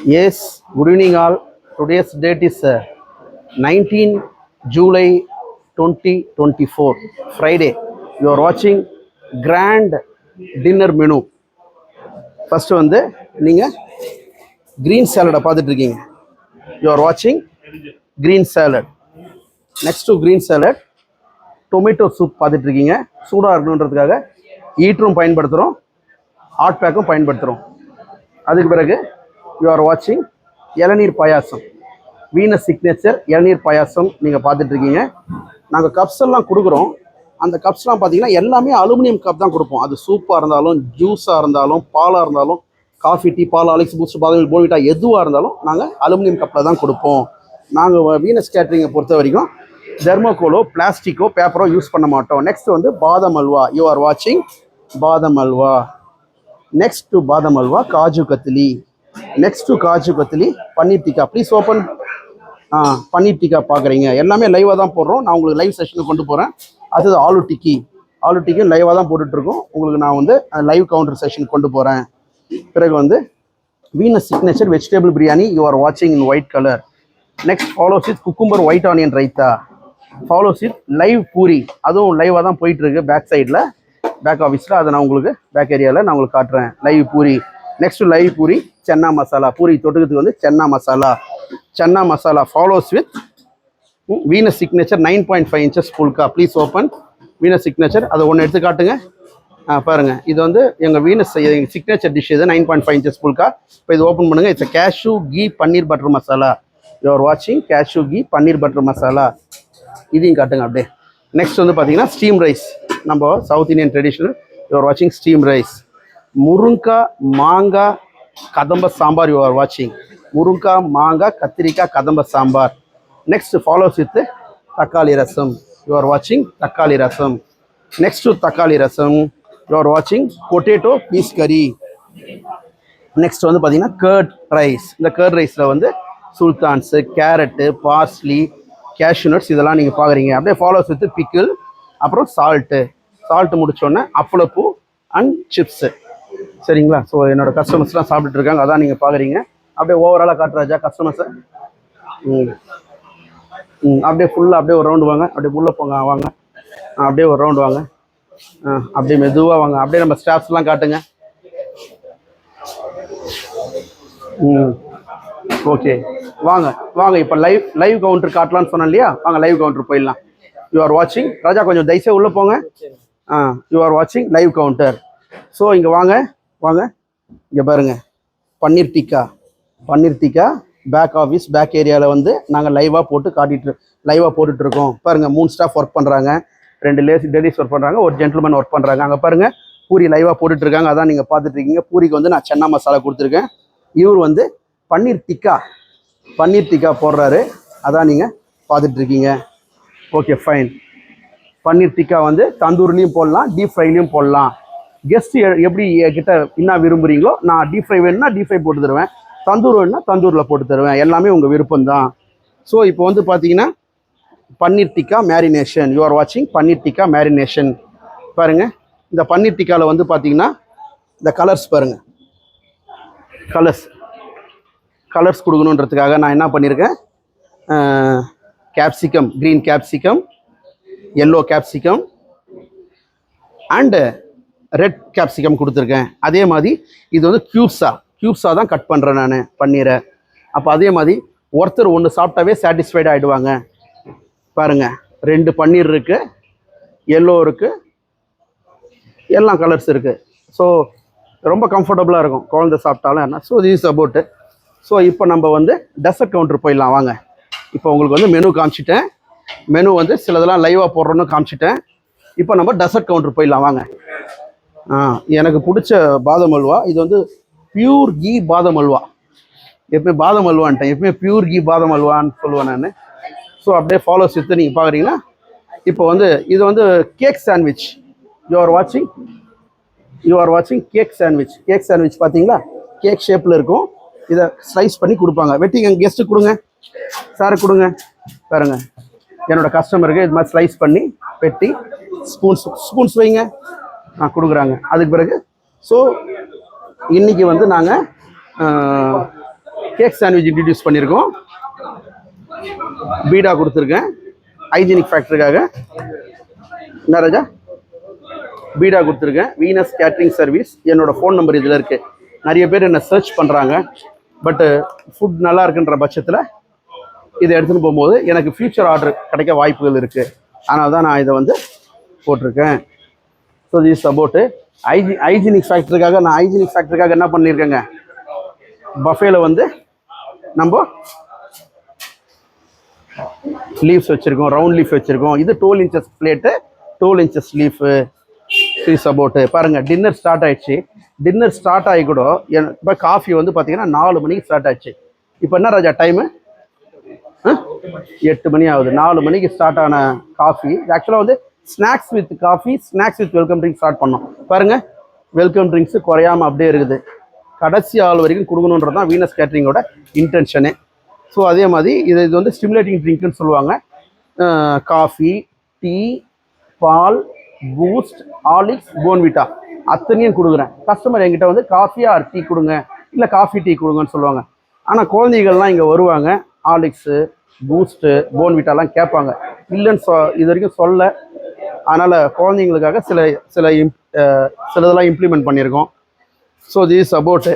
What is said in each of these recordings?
Yes, good evening all. Today's date is 19 July 2024, Friday. You are watching grand dinner menu. First வந்து நீங்க green salad பார்த்துட்டு இருக்கீங்க. You are watching green salad. Next to green salad, tomato soup பார்த்துட்டு இருக்கீங்க. சூடாக இருக்கணுன்றதுக்காக ஹீட்டரும் பயன்படுத்துகிறோம், hot பேக்கும் பயன்படுத்துகிறோம். அதுக்கு பிறகு யூ ஆர் வாட்சிங் இளநீர் பாயாசம், வீனஸ் சிக்னேச்சர் இளநீர் பாயாசம் நீங்கள் பார்த்துட்ருக்கீங்க. நாங்கள் கப்ஸ் எல்லாம் கொடுக்குறோம். அந்த கப்ஸ்லாம் பார்த்தீங்கன்னா எல்லாமே அலுமினியம் கப் தான் கொடுப்போம். அது சூப்பாக இருந்தாலும், ஜூஸாக இருந்தாலும், பாலாக இருந்தாலும், காஃபி, டீ, பால், ஆலிக்ஸ், பூஸ்ட், பாதாம், போன்விட்டா எதுவாக இருந்தாலும் நாங்கள் அலுமினியம் கப்பில் தான் கொடுப்போம். நாங்கள் வீனஸ் கேட்ரிங்கை பொறுத்த வரைக்கும் தெர்மோகோலோ, பிளாஸ்டிக்கோ, பேப்பரோ யூஸ் பண்ண மாட்டோம். நெக்ஸ்ட் வந்து பாதாம் அல்வா. யூ ஆர் வாட்சிங் பாதாம் halwa. Next to badam halwa kaju katli. Next to kaju katli paneer tikka. Please open. Paneer tikka பார்க்குறீங்க, எல்லாமே லைவாக தான் போடுறோம். நான் உங்களுக்கு லைவ் செஷனுக்கு கொண்டு போகிறேன். அடுத்தது ஆலு டிக்கி. ஆலு டிக்கி லைவாக தான் போட்டுட்ருக்கோம். உங்களுக்கு நான் வந்து லைவ் கவுண்டர் செஷனுக்கு கொண்டு போகிறேன். பிறகு வந்து Venus signature vegetable biryani. You are வாட்சிங் in white colour. Next follows with cucumber white onion raita. Follows with live puri. அதுவும் லைவாக தான் போயிட்டுருக்கு பேக் சைடில், பேக் ஆஃபீஸில். அதை நான் உங்களுக்கு பேக் ஏரியாவில் நான் உங்களுக்கு காட்டுறேன். Live puri. Next live puri chana masala. Puri தொட்டுக்கிறதுக்கு வந்து chana masala. Chana masala follows with Venus signature 9.5 inches phulka. Please open Venus signature. அதை ஒன்று எடுத்து காட்டுங்க. பாருங்கள், இது வந்து எங்கள் வீனஸ் சிக்னேச்சர் டிஷ். இது 9.5 inches புல்கா. இப்போ இது ஓப்பன் பண்ணுங்கள். It's cashew ghee paneer butter masala. You are வாட்சிங் கேஷ்யூ கீ பன்னீர் பட்டர் மசாலா. இதையும் காட்டுங்க அப்படியே. நெக்ஸ்ட் வந்து பார்த்தீங்கன்னா ஸ்டீம் ரைஸ். நம்ம south Indian traditional. You are வாட்சிங் ஸ்டீம் ரைஸ். முருங்காய், மாங்காய், கதம்ப சாம்பார். யூ ஆர் வாட்சிங் முருங்காய், மாங்காய், கத்திரிக்காய், கதம்ப சாம்பார். நெக்ஸ்ட் ஃபாலோஸ் வித் தக்காளி ரசம். யூ ஆர் வாட்சிங் தக்காளி ரசம். நெக்ஸ்ட் தக்காளி ரசம். யூ ஆர் வாட்சிங் பொட்டேட்டோ பீஸ் கறி. நெக்ஸ்ட் வந்து பார்த்தீங்கன்னா கர்ட் ரைஸ். இந்த கர்ட் ரைஸில் வந்து சுல்தான்ஸு, கேரட்டு, பார்ஸ்லி, கேஷ்யூ நட்ஸ் இதெல்லாம் நீங்கள் பார்க்குறீங்க. அப்படியே ஃபாலோஸ் வித் பிக்கிள், அப்புறம் சால்ட்டு முடிச்சோடனே அப்பளப்பூ அண்ட் சிப்ஸு. சரிங்களா? ஸோ என்னோடய கஸ்டமர்ஸ்லாம் சாப்பிட்டுட்டு இருக்காங்க, அதான் நீங்கள் பார்க்குறீங்க. அப்படியே ஓவராலாக காட்டுறாஜா கஸ்டமர்ஸை. அப்படியே ஃபுல்லாக அப்படியே ஒரு ரவுண்டு வாங்க. அப்படியே உள்ளே போங்க, வாங்க. அப்படியே ஒரு ரவுண்டு வாங்க. அப்படியே மெதுவாக வாங்க. அப்படியே நம்ம ஸ்டாஃப்ஸ்லாம் காட்டுங்க. ஓகே, வாங்க வாங்க. இப்போ லைவ் கவுண்டர் காட்டலான்னு சொன்னேன் இல்லையா? வாங்க லைவ் கவுண்டர் போயிடலாம். யூ ஆர் வாட்சிங் ராஜா, கொஞ்சம் தயவுசெய்து உள்ளே போங்க. யூ ஆர் வாட்சிங் லைவ் கவுண்டர். ஸோ இங்கே வாங்க வாங்க. இங்கே பாருங்கள், paneer tikka back office, back ஏரியாவில் வந்து நாங்கள் லைவாக போட்டுட்ருக்கோம். பாருங்கள், 3 ஸ்டாஃப் ஒர்க் பண்ணுறாங்க, 2 லேடிஸ் ஒர்க் பண்ணுறாங்க, ஒரு ஜென்டில்மேன் ஒர்க் பண்ணுறாங்க. அங்கே பாருங்கள், பூரி லைவாக போட்டுட்ருக்காங்க, அதான் நீங்கள் பார்த்துட்ருக்கீங்க. பூரிக்கு வந்து நான் சென்னா மசாலா கொடுத்துருக்கேன். இவர் வந்து பன்னீர் டிக்கா போடுறாரு, அதான் நீங்கள் பார்த்துட்ருக்கீங்க. Okay, fine. பன்னீர் டிக்கா வந்து தந்தூர்லேயும் போடலாம், டீப் ஃப்ரைலையும் போடலாம். கெஸ்ட்டு எப்படி கிட்ட என்ன விரும்புகிறீங்களோ, நான் டீப் ஃப்ரை வேணும்னா டீப் ஃப்ரை போட்டு தருவேன், தந்தூர் வேணும்னா தந்தூரில் போட்டு தருவேன். எல்லாமே உங்கள் விருப்பம்தான். ஸோ இப்போ வந்து பார்த்தீங்கன்னா paneer tikka marination. You are வாட்சிங் பன்னீர் டிக்கா மேரினேஷன். பாருங்கள், இந்த பன்னீர் டிக்காவில் வந்து பார்த்தீங்கன்னா இந்த கலர்ஸ் பாருங்கள். கலர்ஸ் கொடுக்கணுன்றதுக்காக நான் என்ன பண்ணியிருக்கேன், capsicum, green capsicum, yellow capsicum and red capsicum கொடுத்துருக்கேன். அதே மாதிரி இது வந்து க்யூப்ஸாக தான் கட் பண்ணுறேன் நான் பன்னீரை. அப்போ அதே மாதிரி ஒருத்தர் ஒன்று சாப்பிட்டாவே சாட்டிஸ்ஃபைடு ஆகிடுவாங்க. பாருங்கள், 2 பன்னீர் இருக்குது, எல்லோ இருக்குது, எல்லாம் கலர்ஸ் இருக்குது. ஸோ ரொம்ப கம்ஃபர்டபுளாக இருக்கும் குழந்தை சாப்பிட்டாலும் என்ன. So this is about. So இப்போ நம்ம வந்து டெசர்ட் கவுண்டர் போயிடலாம் வாங்க. இப்போ உங்களுக்கு வந்து மெனு காமிச்சிட்டேன். மெனு வந்து சிலதெல்லாம் லைவாக போடுறோன்னு காமிச்சிட்டேன். இப்போ நம்ம டெசர்ட் கவுண்டர் போயிடலாம் வாங்க. எனக்கு பிடிச்ச பாதாம் அல்வா. இது வந்து பியூர் கீ பாதாம் அல்வா. எப்பவுமே பாதாம் அல்வான்ட்டேன், எப்பவுமே பியூர் கீ பாதாம் அல்வான்னு சொல்லுவேன் நான். ஸோ அப்படியே ஃபாலோஸ் வித்து நீங்கள் பார்க்குறீங்கன்னா இப்போ வந்து இது வந்து கேக் சாண்ட்விச். யூ ஆர் வாட்சிங் கேக் சாண்ட்விச். பார்த்தீங்களா, கேக் ஷேப்பில் இருக்கும். இதை ஸ்லைஸ் பண்ணி கொடுப்பாங்க. வெட்டிங்க, கெஸ்ட்டு கொடுங்க, சாரை கொடுங்க. பாருங்க, என்னோடய கஸ்டமருக்கு இது மாதிரி ஸ்லைஸ் பண்ணி வெட்டி ஸ்பூன்ஸ் வைங்க, கொடுக்குறாங்க. அதுக்கு பிறகு ஸோ இன்றைக்கி வந்து நாங்கள் கேக் சாண்ட்விச் இன்ட்ரடியூஸ் பண்ணியிருக்கோம். பீடா கொடுத்துருக்கேன் ஹைஜீனிக் ஃபேக்டருக்காக. என்ன ராஜா? பீடா கொடுத்துருக்கேன். Venus catering service. என்னோடய ஃபோன் நம்பர் இதில் இருக்குது. நிறைய பேர் என்னை சர்ச் பண்ணுறாங்க. பட்டு ஃபுட் நல்லா இருக்குன்ற பட்சத்தில் இதை எடுத்துகிட்டு போகும்போது எனக்கு ஃப்யூச்சர் ஆர்டர் கிடைக்க வாய்ப்புகள் இருக்குது. அதனால தான் நான் இதை வந்து போட்டிருக்கேன். ஸோ திஸ் அபவுட்டு ஹைஜீனிக் ஃபேக்டருக்காக. நான் ஹைஜீனிக் ஃபேக்டருக்காக என்ன பண்ணியிருக்கேங்க, பஃபேல வந்து நம்ம லீவ்ஸ் வச்சுருக்கோம், ரவுண்ட் லீஃப் வச்சுருக்கோம். இது 12 inches plate, 12 inches leaf. This about பாருங்கள். டின்னர் ஸ்டார்ட் ஆகிடுச்சு. டின்னர் ஸ்டார்ட் ஆகி கூட இப்போ காஃபி வந்து பார்த்தீங்கன்னா 4 மணிக்கு ஸ்டார்ட் ஆச்சு. இப்போ என்ன ராஜா டைமு? 8 மணி ஆகுது. 4 மணிக்கு ஸ்டார்ட் ஆன காஃபி ஆக்சுவலாக வந்து snacks with coffee, snacks with welcome drinks start பண்ணோம். பாருங்கள், வெல்கம் ட்ரிங்க்ஸு குறையாமல் அப்படியே இருக்குது. கடைசி ஆள் வரைக்கும் கொடுக்கணுன்றது தான் வீனஸ் கேட்ரிங்கோட இன்டென்ஷனே. ஸோ அதே மாதிரி இது வந்து ஸ்டிமுலேட்டிங் ட்ரிங்க்னு சொல்லுவாங்க. காஃபி, டீ, பால், பூஸ்ட், ஹார்லிக்ஸ், போன்விட்டா அத்தனையும் கொடுக்குறேன். கஸ்டமர் என்கிட்ட வந்து காஃபி ஆர் டீ கொடுங்க, இல்லை காஃபி டீ கொடுங்கன்னு சொல்லுவாங்க. ஆனால் குழந்தைகள்லாம் இங்கே வருவாங்க, ஹார்லிக்ஸு, பூஸ்ட்டு, போன்விட்டாலாம் கேட்பாங்க. இல்லைன்னு இது வரைக்கும் சொல்ல. அதனால் குழந்தைங்களுக்காக சிலதெல்லாம் இம்ப்ளிமெண்ட் பண்ணியிருக்கோம். So this about.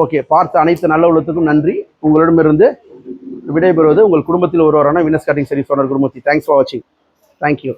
ஓகே, பார்த்த அனைத்து நல்ல உள்ளத்துக்கும் நன்றி. உங்களிடமிருந்து விடைபெறுவது உங்கள் குடும்பத்தில் ஒருவரான Venus catering service owner Gurumurthy. Thanks for வாட்சிங். தேங்க்யூ.